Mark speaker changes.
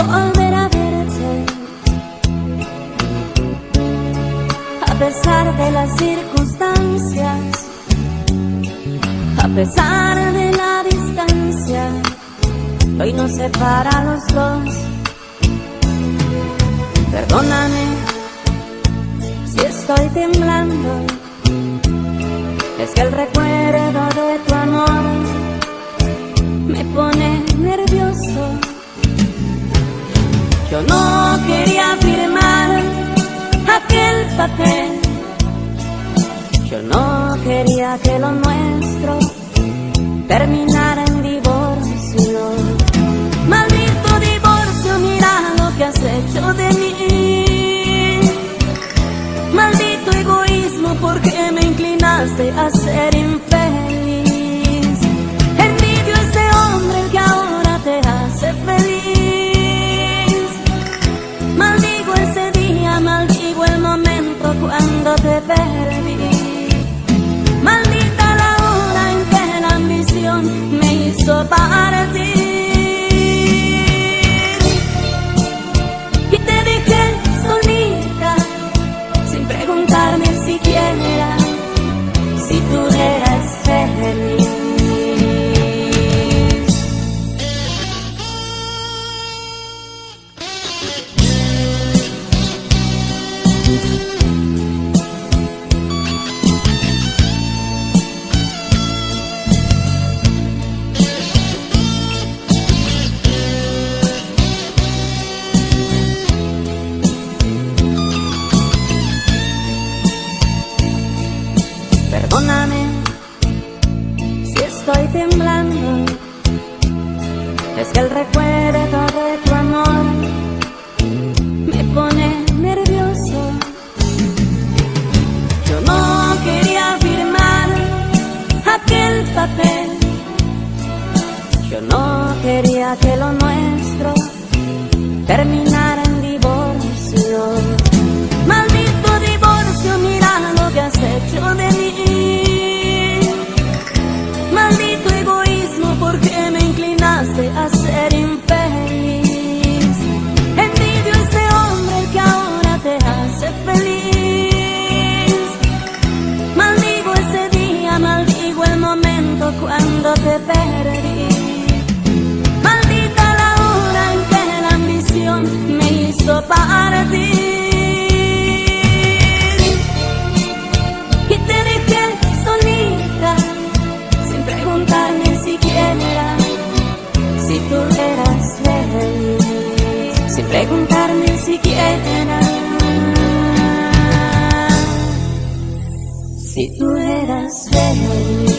Speaker 1: volver a verte, a pesar de las circunstancias, a pesar de la distancia que hoy nos separa a los dos. Perdóname si estoy temblando, es que el recuerdo de tu amor me pone nervioso. Yo no quería firmar aquel papel, yo no quería que lo nuestro terminara en divorcio. Maldito divorcio, mira lo que has hecho de mí. Maldito egoísmo, porque me inclinaste a ser infeliz. Envidio a ese hombre que ahora te hace feliz. Maldigo ese día, maldigo el momento cuando te perdí. Maldita la hora en que la ambición me hizo partir. Y te dejé solita, sin preguntarme siquiera si tú eras feliz. Perdóname si estoy temblando, es que el recuerdo de tu amor me pone nervioso. Yo no quería firmar aquel papel, yo no quería que lo nuestro terminara en divorcio. Maldito divorcio, mira lo que has hecho de mí. Maldito egoísmo, porque me inclinaste a ser infeliz. Envidio a ese hombre que ahora te hace feliz. Maldigo ese día, maldigo el momento cuando te perdí. Maldita la hora en que la ambición me hizo partir. Y te dejé solita, sin preguntarme siquiera si tú eras feliz. Sin preguntarme siquiera si tú eras feliz.